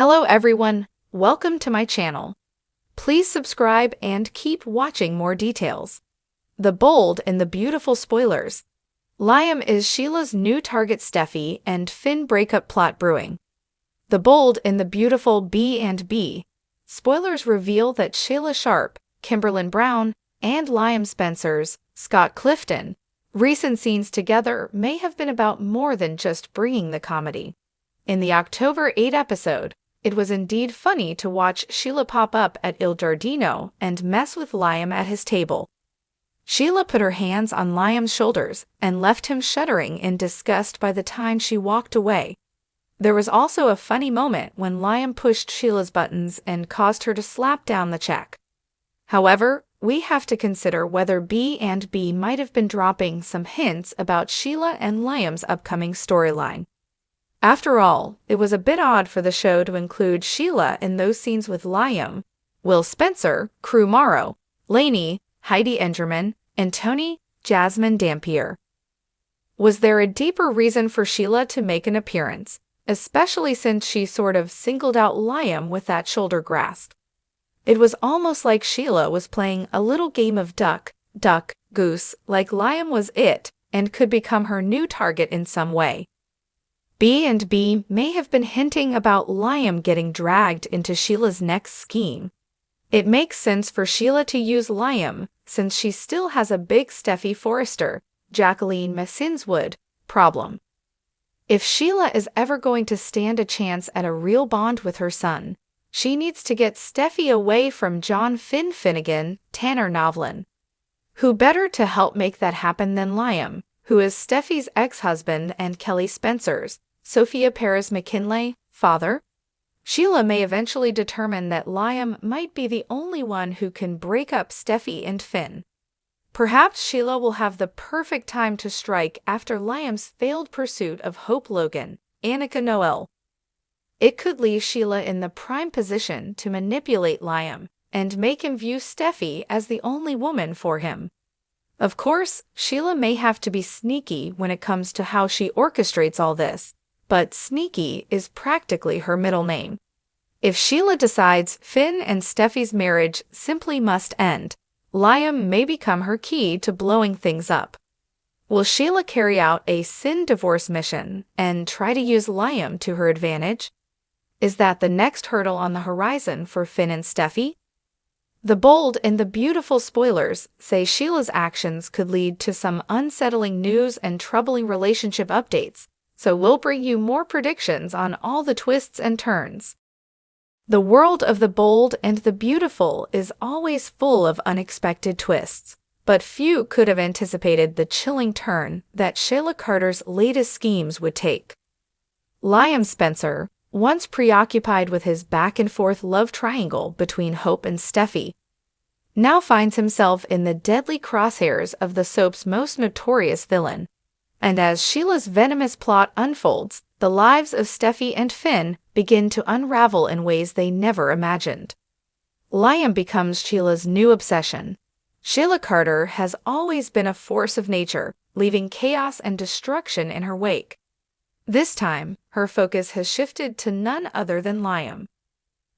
Hello everyone, welcome to my channel. Please subscribe and keep watching more details. The bold and the beautiful spoilers. Liam is Sheila's new target. Steffi and Finn breakup plot brewing. The bold and the beautiful B&B. Spoilers reveal that Sheila Sharp, Kimberlyn Brown, and Liam Spencer's Scott Clifton recent scenes together may have been about more than just bringing the comedy. In the October 8 episode, it was indeed funny to watch Sheila pop up at Il Giardino and mess with Liam at his table. Sheila put her hands on Liam's shoulders and left him shuddering in disgust by the time she walked away. There was also a funny moment when Liam pushed Sheila's buttons and caused her to slap down the check. However, we have to consider whether B&B might have been dropping some hints about Sheila and Liam's upcoming storyline. After all, it was a bit odd for the show to include Sheila in those scenes with Liam, Will Spencer, Crew Morrow, Lainey, Heidi Engerman, and Tony, Jasmine Dampier. Was there a deeper reason for Sheila to make an appearance, especially since she sort of singled out Liam with that shoulder grasp? It was almost like Sheila was playing a little game of duck, goose, like Liam was it and could become her new target in some way. B&B may have been hinting about Liam getting dragged into Sheila's next scheme. It makes sense for Sheila to use Liam since she still has a big Steffi Forrester, Jacqueline Massinswood problem. If Sheila is ever going to stand a chance at a real bond with her son, she needs to get Steffi away from John Finnegan, Tanner Novlin. Who better to help make that happen than Liam, who is Steffi's ex-husband and Kelly Spencer's, Sophia Perez McKinley, father? Sheila may eventually determine that Liam might be the only one who can break up Steffi and Finn. Perhaps Sheila will have the perfect time to strike after Liam's failed pursuit of Hope Logan, Annika Noel. It could leave Sheila in the prime position to manipulate Liam and make him view Steffi as the only woman for him. Of course, Sheila may have to be sneaky when it comes to how she orchestrates all this, but sneaky is practically her middle name. If Sheila decides Finn and Steffi's marriage simply must end, Liam may become her key to blowing things up. Will Sheila carry out a sin divorce mission and try to use Liam to her advantage? Is that the next hurdle on the horizon for Finn and Steffi? The bold and the beautiful spoilers say Sheila's actions could lead to some unsettling news and troubling relationship updates, so we'll bring you more predictions on all the twists and turns. The world of the bold and the beautiful is always full of unexpected twists, but few could have anticipated the chilling turn that Sheila Carter's latest schemes would take. Liam Spencer, once preoccupied with his back-and-forth love triangle between Hope and Steffi, now finds himself in the deadly crosshairs of the soap's most notorious villain. And as Sheila's venomous plot unfolds, the lives of Steffi and Finn begin to unravel in ways they never imagined. Liam becomes Sheila's new obsession. Sheila Carter has always been a force of nature, leaving chaos and destruction in her wake. This time, her focus has shifted to none other than Liam.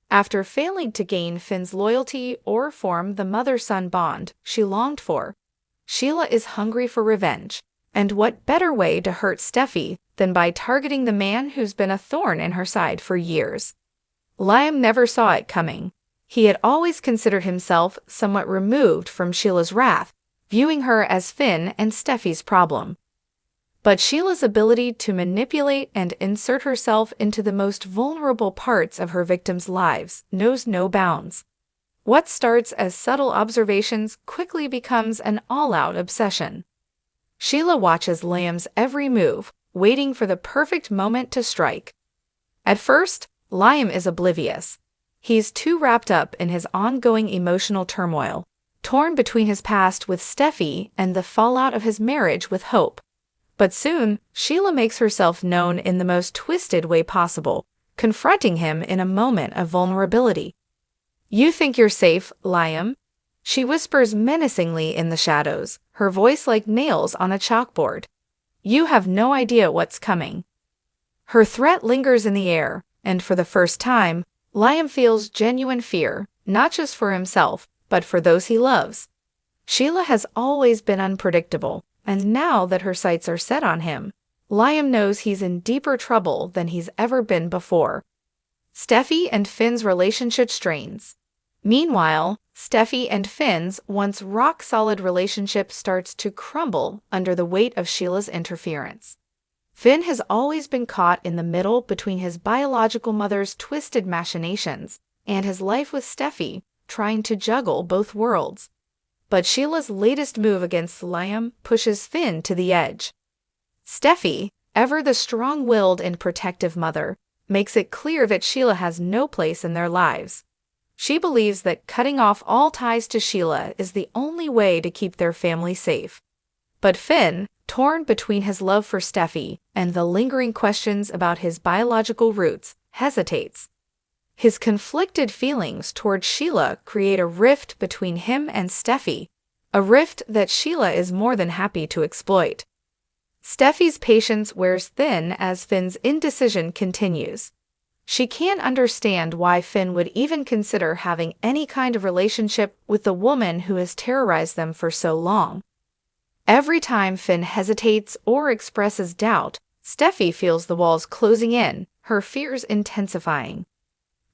After failing to gain Finn's loyalty or form the mother-son bond she longed for, Sheila is hungry for revenge. And what better way to hurt Steffi than by targeting the man who's been a thorn in her side for years? Liam never saw it coming. He had always considered himself somewhat removed from Sheila's wrath, viewing her as Finn and Steffi's problem. But Sheila's ability to manipulate and insert herself into the most vulnerable parts of her victims' lives knows no bounds. What starts as subtle observations quickly becomes an all-out obsession. Sheila watches Liam's every move, waiting for the perfect moment to strike. At first, Liam is oblivious. He's too wrapped up in his ongoing emotional turmoil, torn between his past with Steffi and the fallout of his marriage with Hope. But soon, Sheila makes herself known in the most twisted way possible, confronting him in a moment of vulnerability. "You think you're safe, Liam?" She whispers menacingly in the shadows, her voice like nails on a chalkboard. "You have no idea what's coming." Her threat lingers in the air, and for the first time, Liam feels genuine fear, not just for himself, but for those he loves. Sheila has always been unpredictable, and now that her sights are set on him, Liam knows he's in deeper trouble than he's ever been before. Steffi and Finn's relationship strains. Meanwhile, Steffi and Finn's once rock-solid relationship starts to crumble under the weight of Sheila's interference. Finn has always been caught in the middle between his biological mother's twisted machinations and his life with Steffi, trying to juggle both worlds. But Sheila's latest move against Liam pushes Finn to the edge. Steffi, ever the strong-willed and protective mother, makes it clear that Sheila has no place in their lives. She believes that cutting off all ties to Sheila is the only way to keep their family safe. But Finn, torn between his love for Steffi and the lingering questions about his biological roots, hesitates. His conflicted feelings toward Sheila create a rift between him and Steffi, a rift that Sheila is more than happy to exploit. Steffi's patience wears thin as Finn's indecision continues. She can't understand why Finn would even consider having any kind of relationship with the woman who has terrorized them for so long. Every time Finn hesitates or expresses doubt, Steffi feels the walls closing in, her fears intensifying.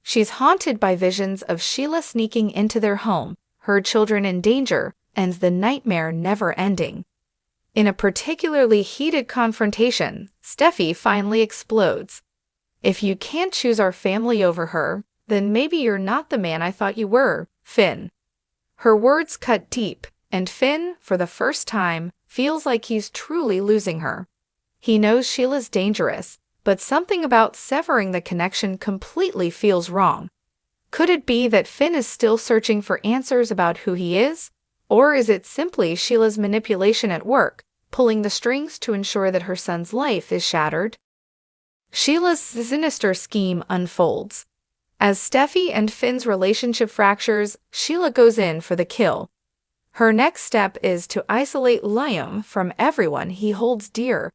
She's haunted by visions of Sheila sneaking into their home, her children in danger, and the nightmare never ending. In a particularly heated confrontation, Steffi finally explodes. "If you can't choose our family over her, then maybe you're not the man I thought you were, Finn." Her words cut deep, and Finn, for the first time, feels like he's truly losing her. He knows Sheila's dangerous, but something about severing the connection completely feels wrong. Could it be that Finn is still searching for answers about who he is? Or is it simply Sheila's manipulation at work, pulling the strings to ensure that her son's life is shattered? Sheila's sinister scheme unfolds. As Steffi and Finn's relationship fractures, Sheila goes in for the kill. Her next step is to isolate Liam from everyone he holds dear.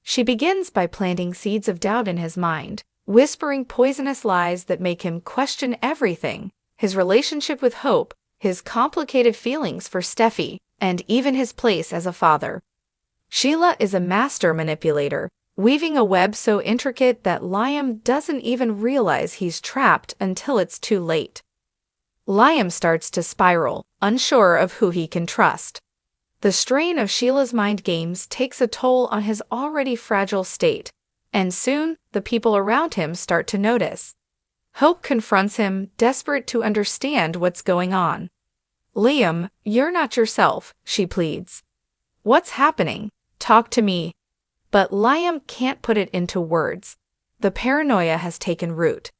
She begins by planting seeds of doubt in his mind, whispering poisonous lies that make him question everything: his relationship with Hope, his complicated feelings for Steffi, and even his place as a father. Sheila is a master manipulator, weaving a web so intricate that Liam doesn't even realize he's trapped until it's too late. Liam starts to spiral, unsure of who he can trust. The strain of Sheila's mind games takes a toll on his already fragile state, and soon the people around him start to notice. Hope confronts him, desperate to understand what's going on. "Liam, you're not yourself," she pleads. "What's happening? Talk to me." But Liam can't put it into words. The paranoia has taken root.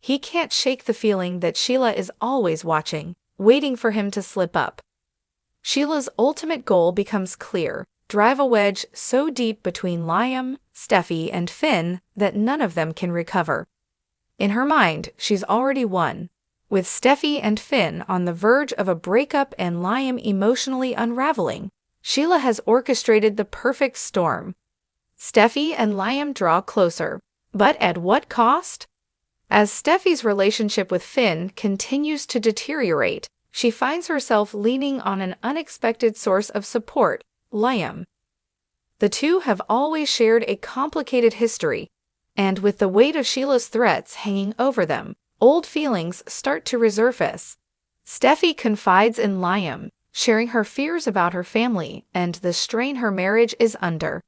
He can't shake the feeling that Sheila is always watching, waiting for him to slip up. Sheila's ultimate goal becomes clear: drive a wedge so deep between Liam, Steffi, and Finn that none of them can recover. In her mind, she's already won. With Steffi and Finn on the verge of a breakup and Liam emotionally unraveling, Sheila has orchestrated the perfect storm. Steffi and Liam draw closer, but at what cost? As Steffi's relationship with Finn continues to deteriorate, she finds herself leaning on an unexpected source of support: Liam. The two have always shared a complicated history, and with the weight of Sheila's threats hanging over them, old feelings start to resurface. Steffi confides in Liam, sharing her fears about her family and the strain her marriage is under.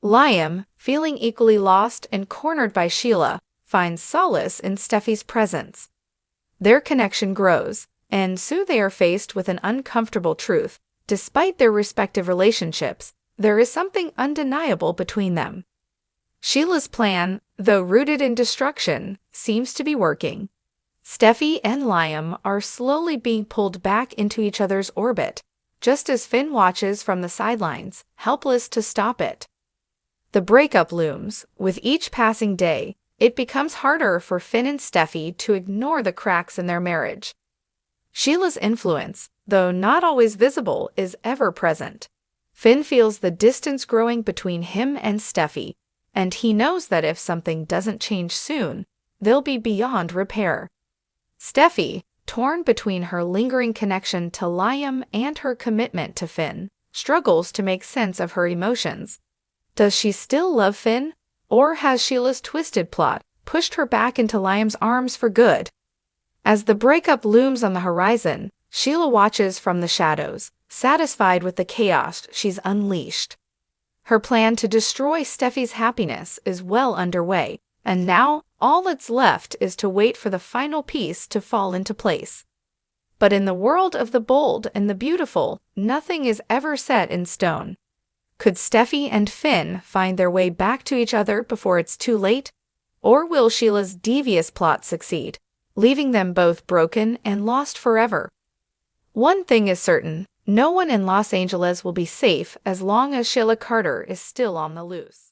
Liam, feeling equally lost and cornered by Sheila, finds solace in Steffi's presence. Their connection grows, and soon they are faced with an uncomfortable truth: despite their respective relationships, there is something undeniable between them. Sheila's plan, though rooted in destruction, seems to be working. Steffi and Liam are slowly being pulled back into each other's orbit, just as Finn watches from the sidelines, helpless to stop it. The breakup looms. With each passing day, it becomes harder for Finn and Steffi to ignore the cracks in their marriage. Sheila's influence, though not always visible, is ever present. Finn feels the distance growing between him and Steffi, and he knows that if something doesn't change soon, they'll be beyond repair. Steffi, torn between her lingering connection to Liam and her commitment to Finn, struggles to make sense of her emotions. Does she still love Finn, or has Sheila's twisted plot pushed her back into Liam's arms for good? As the breakup looms on the horizon, Sheila watches from the shadows, satisfied with the chaos she's unleashed. Her plan to destroy Steffi's happiness is well underway, and now all that's left is to wait for the final piece to fall into place. But in the world of the bold and the beautiful, nothing is ever set in stone. Could Steffi and Finn find their way back to each other before it's too late? Or will Sheila's devious plot succeed, leaving them both broken and lost forever? One thing is certain, no one in Los Angeles will be safe as long as Sheila Carter is still on the loose.